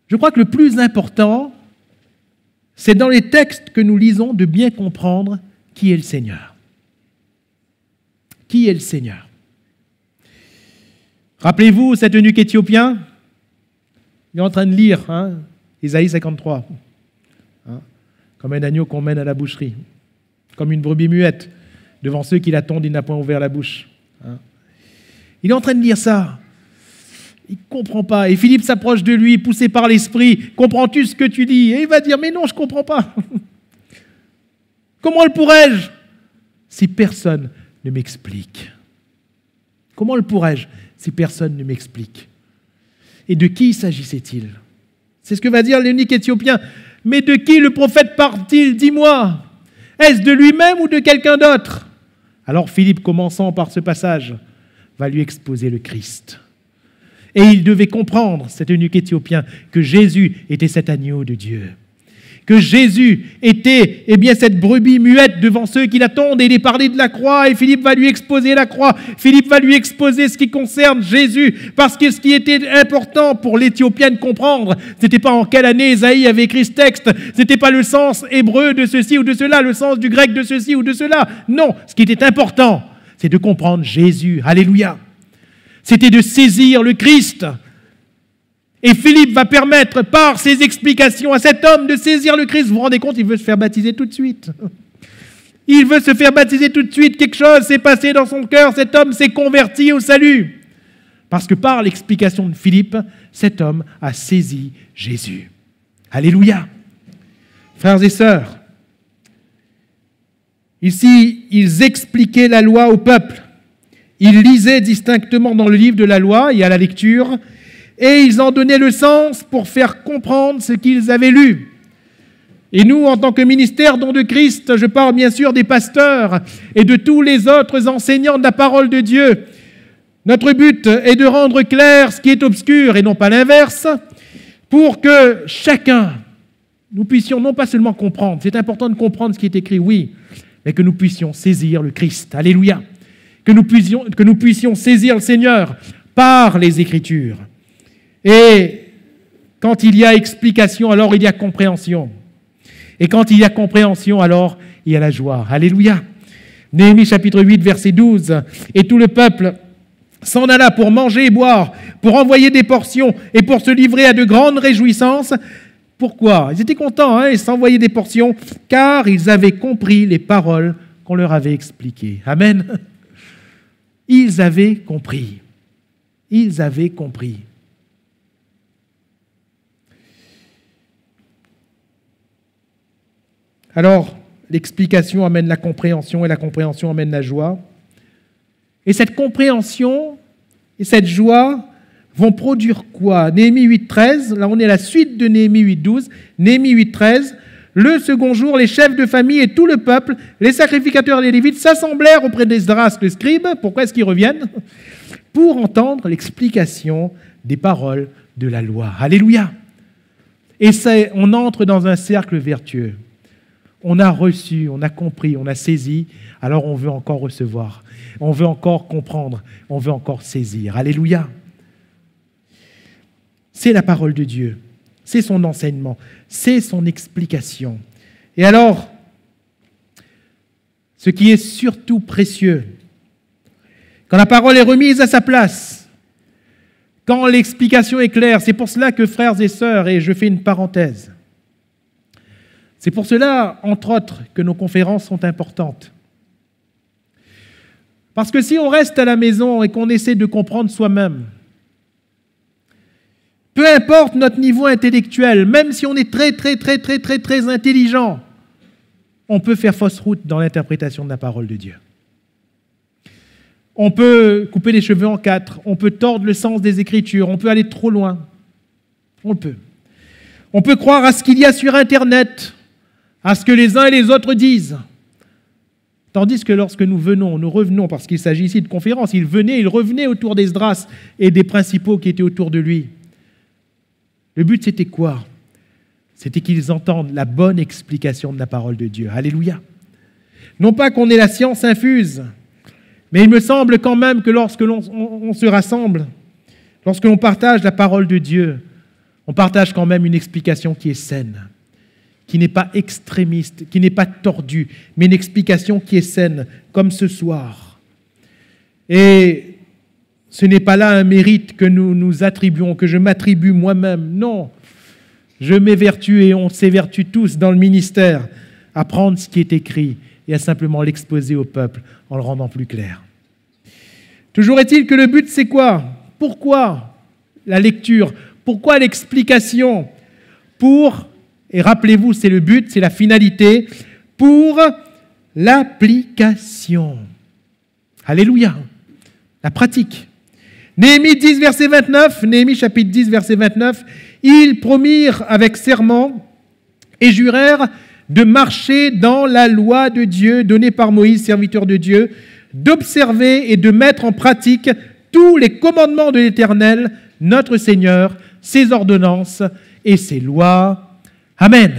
S2: Je crois que le plus important, c'est dans les textes que nous lisons de bien comprendre qui est le Seigneur. Qui est le Seigneur? Rappelez-vous cet eunuque éthiopien? Il est en train de lire Isaïe 53. Comme un agneau qu'on mène à la boucherie. Comme une brebis muette. Devant ceux qui l'attendent, il n'a point ouvert la bouche. Il est en train de lire ça. Il ne comprend pas. Et Philippe s'approche de lui, poussé par l'esprit. « Comprends-tu ce que tu dis ?» Et il va dire « Mais non, je ne comprends pas. » Comment le pourrais-je si personne ne m'explique? Comment le pourrais-je si personne ne m'explique? Et de qui s'agissait-il? C'est ce que va dire l'eunuque éthiopien. « Mais de qui le prophète parle-t-il? Dis-moi. Est-ce de lui-même ou de quelqu'un d'autre ?» Alors Philippe, commençant par ce passage, va lui exposer le Christ. Et il devait comprendre, cet eunuque éthiopien, que Jésus était cet agneau de Dieu. Que Jésus était cette brebis muette devant ceux qui l'attendent. Et il est parlé de la croix et Philippe va lui exposer la croix. Philippe va lui exposer ce qui concerne Jésus. Parce que ce qui était important pour l'Éthiopien de comprendre, ce n'était pas en quelle année Ésaïe avait écrit ce texte. Ce n'était pas le sens hébreu de ceci ou de cela, le sens du grec de ceci ou de cela. Non, ce qui était important, c'est de comprendre Jésus. Alléluia. C'était de saisir le Christ. Et Philippe va permettre par ses explications à cet homme de saisir le Christ. Vous vous rendez compte, il veut se faire baptiser tout de suite. Il veut se faire baptiser tout de suite. Quelque chose s'est passé dans son cœur. Cet homme s'est converti au salut. Parce que par l'explication de Philippe, cet homme a saisi Jésus. Alléluia. Frères et sœurs, ici, ils expliquaient la loi au peuple. Ils lisaient distinctement dans le livre de la loi et à la lecture, et ils en donnaient le sens pour faire comprendre ce qu'ils avaient lu. Et nous, en tant que ministère don de Christ, je parle bien sûr des pasteurs et de tous les autres enseignants de la parole de Dieu. Notre but est de rendre clair ce qui est obscur et non pas l'inverse, pour que chacun, nous puissions non pas seulement comprendre, c'est important de comprendre ce qui est écrit, oui, mais que nous puissions saisir le Christ. Alléluia. Que nous puissions saisir le Seigneur par les Écritures. Et quand il y a explication, alors il y a compréhension. Et quand il y a compréhension, alors il y a la joie. Alléluia. Néhémie chapitre 8, verset 12. Et tout le peuple s'en alla pour manger et boire, pour envoyer des portions et pour se livrer à de grandes réjouissances. Pourquoi? Ils étaient contents, ils s'envoyaient des portions, car ils avaient compris les paroles qu'on leur avait expliquées. Amen. Ils avaient compris. Ils avaient compris. Alors, l'explication amène la compréhension et la compréhension amène la joie. Et cette compréhension et cette joie vont produire quoi? Néhémie 8.13, là on est à la suite de Néhémie 8.12. Néhémie 8.13, le second jour, les chefs de famille et tout le peuple, les sacrificateurs et les Lévites s'assemblèrent auprès d'Esdras le scribe. Pourquoi est-ce qu'ils reviennent? Pour entendre l'explication des paroles de la loi. Alléluia. Et on entre dans un cercle vertueux. On a reçu, on a compris, on a saisi, alors on veut encore recevoir. On veut encore comprendre, on veut encore saisir. Alléluia. C'est la parole de Dieu. c'est son enseignement, c'est son explication. Et alors, ce qui est surtout précieux, quand la parole est remise à sa place, quand l'explication est claire, c'est pour cela que, frères et sœurs, et je fais une parenthèse, c'est pour cela, entre autres, que nos conférences sont importantes. Parce que si on reste à la maison et qu'on essaie de comprendre soi-même, peu importe notre niveau intellectuel, même si on est très intelligent, on peut faire fausse route dans l'interprétation de la parole de Dieu. On peut couper les cheveux en quatre, on peut tordre le sens des Écritures, on peut aller trop loin. On le peut. On peut croire à ce qu'il y a sur Internet, à ce que les uns et les autres disent. Tandis que lorsque nous revenons, parce qu'il s'agit ici de conférences, il revenait autour d'Esdras et des principaux qui étaient autour de lui. Le but, c'était quoi? C'était qu'ils entendent la bonne explication de la parole de Dieu. Alléluia. Non pas qu'on ait la science infuse, mais il me semble quand même que lorsque l'on se rassemble, lorsque l'on partage la parole de Dieu, on partage quand même une explication qui est saine, qui n'est pas extrémiste, qui n'est pas tordue, mais une explication qui est saine, comme ce soir. Et ce n'est pas là un mérite que nous nous attribuons, que je m'attribue moi-même. Non, je m'évertue et on s'évertue tous dans le ministère à prendre ce qui est écrit et à simplement l'exposer au peuple en le rendant plus clair. Toujours est-il que le but, c'est quoi? Pourquoi la lecture? Pourquoi l'explication? Et rappelez-vous, c'est le but, c'est la finalité, pour l'application. Alléluia. La pratique. Néhémie 10, verset 29, Néhémie chapitre 10, verset 29, ils promirent avec serment et jurèrent de marcher dans la loi de Dieu donnée par Moïse, serviteur de Dieu, d'observer et de mettre en pratique tous les commandements de l'Éternel, notre Seigneur, ses ordonnances et ses lois. Amen.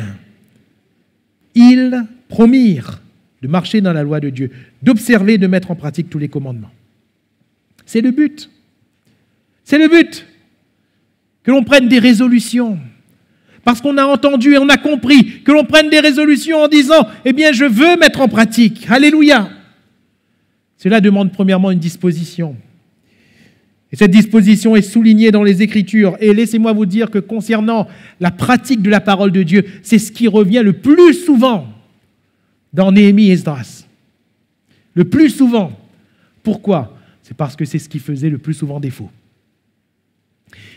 S2: Ils promirent de marcher dans la loi de Dieu, d'observer et de mettre en pratique tous les commandements. C'est le but. C'est le but. Que l'on prenne des résolutions. Parce qu'on a entendu et on a compris. Que l'on prenne des résolutions en disant « Eh bien, je veux mettre en pratique. » Alléluia. Cela demande premièrement une disposition. Et cette disposition est soulignée dans les Écritures. Et laissez-moi vous dire que concernant la pratique de la parole de Dieu, c'est ce qui revient le plus souvent dans Néhémie et Esdras. Le plus souvent. Pourquoi? C'est parce que c'est ce qui faisait le plus souvent défaut.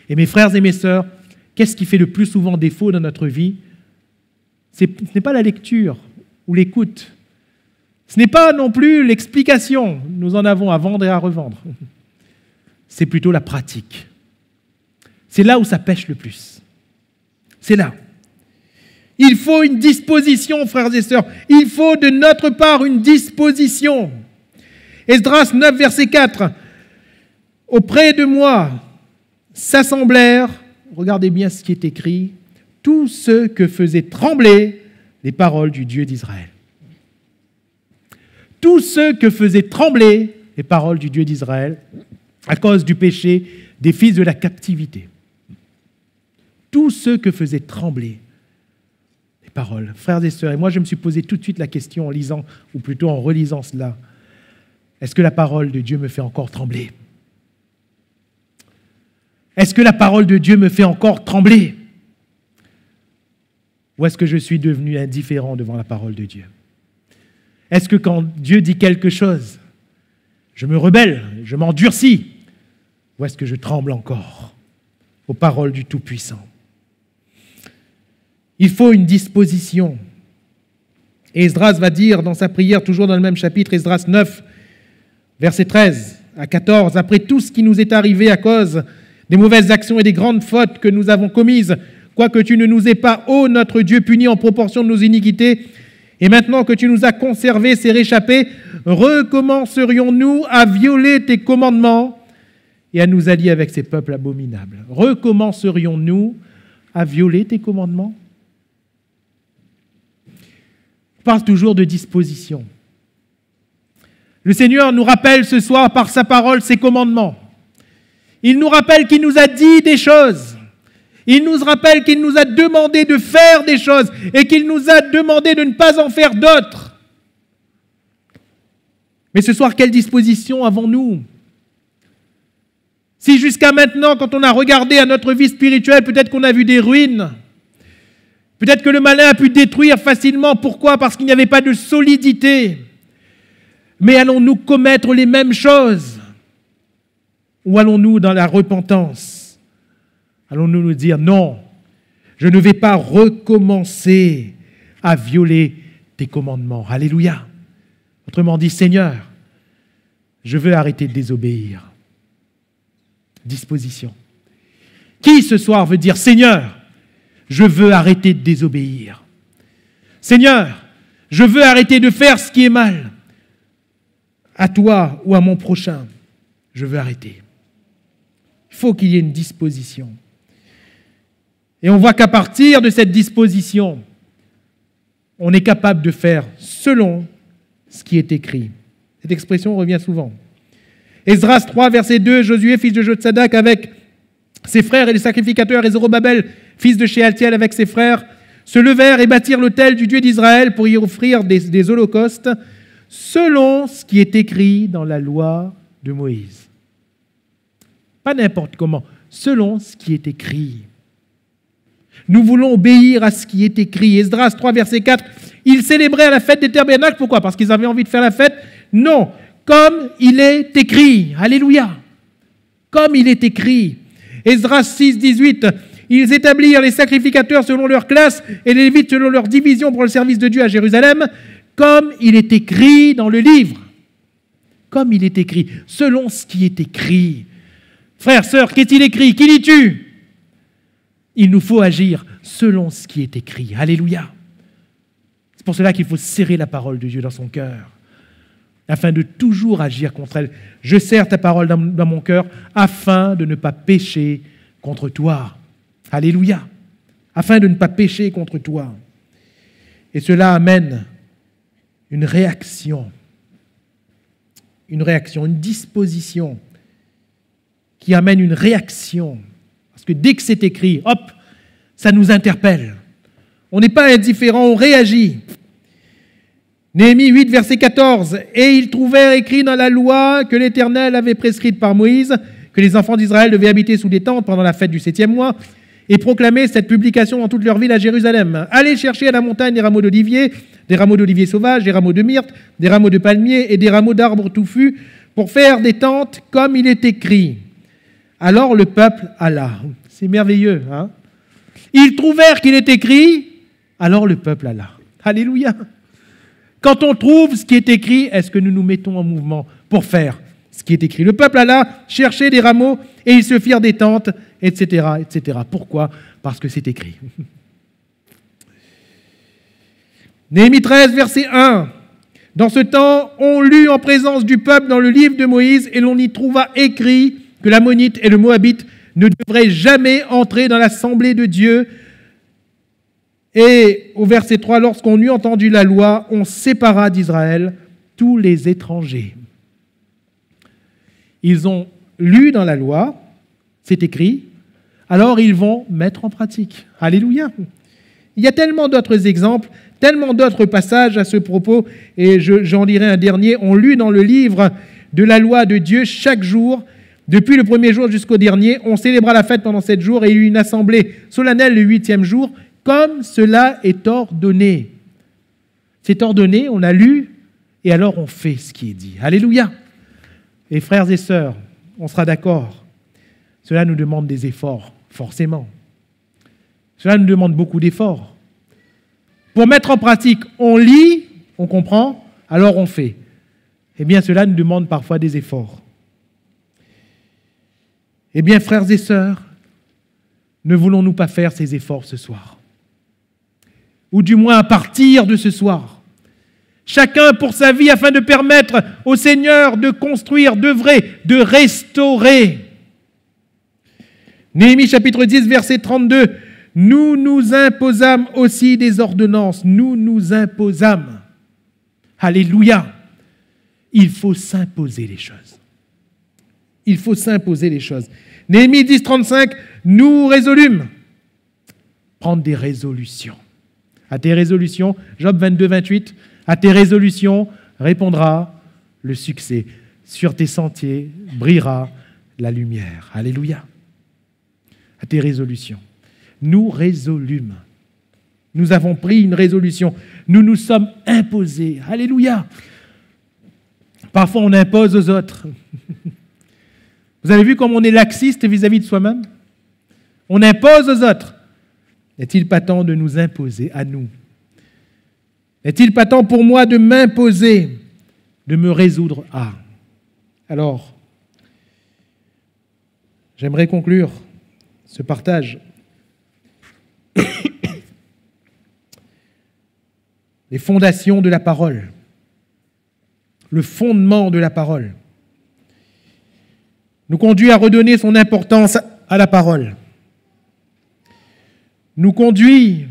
S2: Et mes frères et mes sœurs, qu'est-ce qui fait le plus souvent défaut dans notre vie? Ce n'est pas la lecture ou l'écoute. Ce n'est pas non plus l'explication. Nous en avons à vendre et à revendre. C'est plutôt la pratique. C'est là où ça pêche le plus. C'est là. Il faut une disposition, frères et sœurs. Il faut de notre part une disposition. Esdras 9, verset 4. Auprès de moi s'assemblèrent, regardez bien ce qui est écrit, tous ceux que faisaient trembler les paroles du Dieu d'Israël. Tous ceux que faisaient trembler les paroles du Dieu d'Israël à cause du péché des fils de la captivité. Tous ceux que faisaient trembler les paroles. Frères et sœurs, et moi je me suis posé tout de suite la question en lisant, ou plutôt en relisant cela. Est-ce que la parole de Dieu me fait encore trembler? Est-ce que la parole de Dieu me fait encore trembler? Ou est-ce que je suis devenu indifférent devant la parole de Dieu? Est-ce que quand Dieu dit quelque chose, je me rebelle, je m'endurcis? Ou est-ce que je tremble encore aux paroles du Tout-Puissant? Il faut une disposition. Et Esdras va dire dans sa prière, toujours dans le même chapitre, Esdras 9, versets 13 à 14, « Après tout ce qui nous est arrivé à cause des mauvaises actions et des grandes fautes que nous avons commises, quoique tu ne nous aies pas, ô notre Dieu, punis en proportion de nos iniquités, et maintenant que tu nous as conservés, ces réchappés, recommencerions-nous à violer tes commandements et à nous allier avec ces peuples abominables? Recommencerions-nous à violer tes commandements? Je parle toujours de disposition. Le Seigneur nous rappelle ce soir par sa parole ses commandements. Il nous rappelle qu'il nous a dit des choses. Il nous rappelle qu'il nous a demandé de faire des choses et qu'il nous a demandé de ne pas en faire d'autres. Mais ce soir, quelle disposition avons-nous? Si jusqu'à maintenant, quand on a regardé à notre vie spirituelle, peut-être qu'on a vu des ruines, peut-être que le malin a pu détruire facilement. Pourquoi? Parce qu'il n'y avait pas de solidité. Mais allons-nous commettre les mêmes choses? Ou allons-nous dans la repentance? Allons-nous nous dire non, je ne vais pas recommencer à violer tes commandements. Alléluia. Autrement dit, Seigneur, je veux arrêter de désobéir. Disposition. Qui ce soir veut dire Seigneur, je veux arrêter de désobéir. Seigneur, je veux arrêter de faire ce qui est mal. À toi ou à mon prochain, je veux arrêter. Il faut qu'il y ait une disposition. Et on voit qu'à partir de cette disposition, on est capable de faire selon ce qui est écrit. Cette expression revient souvent. Esdras 3, verset 2, Josué, fils de Jotsadak, avec ses frères et les sacrificateurs, et Zorobabel, fils de Shealtiel, avec ses frères, se levèrent et bâtirent l'autel du Dieu d'Israël pour y offrir des holocaustes, selon ce qui est écrit dans la loi de Moïse. Pas n'importe comment, selon ce qui est écrit. Nous voulons obéir à ce qui est écrit. Esdras 3, verset 4, ils célébraient à la fête des tabernacles. Pourquoi? Parce qu'ils avaient envie de faire la fête? Non, comme il est écrit. Alléluia. Comme il est écrit. Esdras 6, 18, ils établirent les sacrificateurs selon leur classe et les Lévites selon leur division pour le service de Dieu à Jérusalem, comme il est écrit dans le livre. Comme il est écrit, selon ce qui est écrit. Frères, sœurs, qu'est-il écrit? Qui lis-tu? Il nous faut agir selon ce qui est écrit. Alléluia. C'est pour cela qu'il faut serrer la parole de Dieu dans son cœur, afin de toujours agir contre elle. Je serre ta parole dans mon cœur, afin de ne pas pécher contre toi. Alléluia. Afin de ne pas pécher contre toi. Et cela amène une réaction, une disposition qui amène une réaction. Parce que dès que c'est écrit, hop, ça nous interpelle. On n'est pas indifférent, on réagit. Néhémie 8, verset 14. « Et ils trouvèrent écrit dans la loi que l'Éternel avait prescrite par Moïse, que les enfants d'Israël devaient habiter sous des tentes pendant la fête du 7e mois, et proclamer cette publication dans toute leur ville à Jérusalem. Allez chercher à la montagne des rameaux d'olivier sauvages, des rameaux de myrte, des rameaux de palmier et des rameaux d'arbres touffus, pour faire des tentes comme il est écrit. » Alors le peuple alla. C'est merveilleux, hein? Ils trouvèrent qu'il est écrit, alors le peuple alla. Alléluia. Quand on trouve ce qui est écrit, est-ce que nous nous mettons en mouvement pour faire ce qui est écrit? Le peuple alla chercher des rameaux et ils se firent des tentes, etc., etc. Pourquoi? Parce que c'est écrit. Néhémie 13, verset 1. Dans ce temps, on lut en présence du peuple dans le livre de Moïse et l'on y trouva écrit que l'Ammonite et le Moabite ne devraient jamais entrer dans l'assemblée de Dieu. Et au verset 3, lorsqu'on eut entendu la loi, on sépara d'Israël tous les étrangers. Ils ont lu dans la loi, c'est écrit, alors ils vont mettre en pratique. Alléluia. Il y a tellement d'autres exemples, tellement d'autres passages à ce propos, et j'en lirai un dernier. On lut dans le livre de la loi de Dieu chaque jour, depuis le premier jour jusqu'au dernier, on célébra la fête pendant 7 jours et il y eut une assemblée solennelle le 8e jour, comme cela est ordonné. C'est ordonné, on a lu, et alors on fait ce qui est dit. Alléluia. Et frères et sœurs, on sera d'accord, cela nous demande des efforts, forcément. Cela nous demande beaucoup d'efforts. Pour mettre en pratique, on lit, on comprend, alors on fait. Eh bien, cela nous demande parfois des efforts. Eh bien, frères et sœurs, ne voulons-nous pas faire ces efforts ce soir? Ou du moins à partir de ce soir. Chacun pour sa vie afin de permettre au Seigneur de construire, d'œuvrer, de restaurer. Néhémie chapitre 10, verset 32. Nous nous imposâmes aussi des ordonnances. Nous nous imposâmes. Alléluia. Il faut s'imposer les choses. Il faut s'imposer les choses. Néhémie 10, 35, nous résolûmes prendre des résolutions. À tes résolutions, Job 22, 28, à tes résolutions répondra le succès. Sur tes sentiers brillera la lumière. Alléluia. À tes résolutions. Nous résolûmes. Nous avons pris une résolution. Nous nous sommes imposés. Alléluia. Parfois, on impose aux autres. Vous avez vu comme on est laxiste vis-à-vis de soi-même? On impose aux autres. N'est-il pas temps de nous imposer à nous? N'est-il pas temps pour moi de m'imposer, de me résoudre à? Alors, j'aimerais conclure ce partage. Les fondations de la parole. Le fondement de la parole nous conduit à redonner son importance à la parole. Nous conduit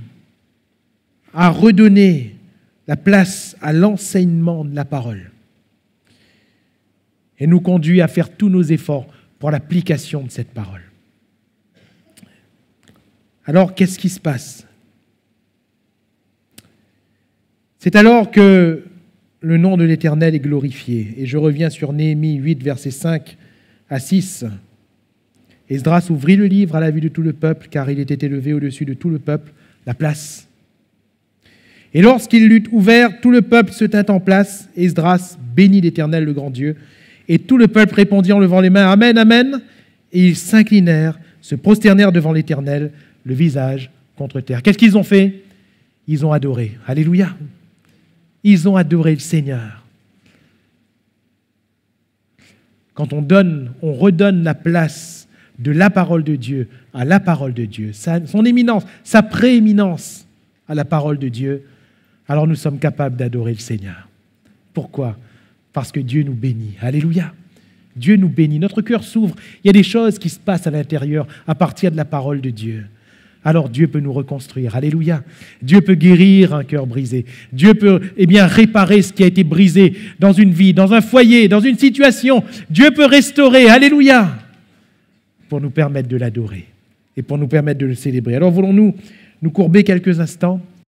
S2: à redonner la place à l'enseignement de la parole. Et nous conduit à faire tous nos efforts pour l'application de cette parole. Alors, qu'est-ce qui se passe? C'est alors que le nom de l'Éternel est glorifié. Et je reviens sur Néhémie 8, versets 5 à 6. Esdras ouvrit le livre à la vue de tout le peuple, car il était élevé au-dessus de tout le peuple, la place. Et lorsqu'il l'eut ouvert, tout le peuple se tint en place. Esdras bénit l'Éternel, le grand Dieu. Et tout le peuple répondit en levant les mains, Amen, Amen. Et ils s'inclinèrent, se prosternèrent devant l'Éternel, le visage contre terre. Qu'est-ce qu'ils ont fait? Ils ont adoré. Alléluia. Ils ont adoré le Seigneur. Quand on redonne la place de la parole de Dieu à la parole de Dieu, son éminence, sa prééminence à la parole de Dieu, alors nous sommes capables d'adorer le Seigneur. Pourquoi? Parce que Dieu nous bénit. Alléluia. Dieu nous bénit. Notre cœur s'ouvre. Il y a des choses qui se passent à l'intérieur à partir de la parole de Dieu. Alors Dieu peut nous reconstruire. Alléluia. Dieu peut guérir un cœur brisé. Dieu peut réparer ce qui a été brisé dans une vie, dans un foyer, dans une situation. Dieu peut restaurer. Alléluia. Pour nous permettre de l'adorer et pour nous permettre de le célébrer. Alors voulons-nous nous courber quelques instants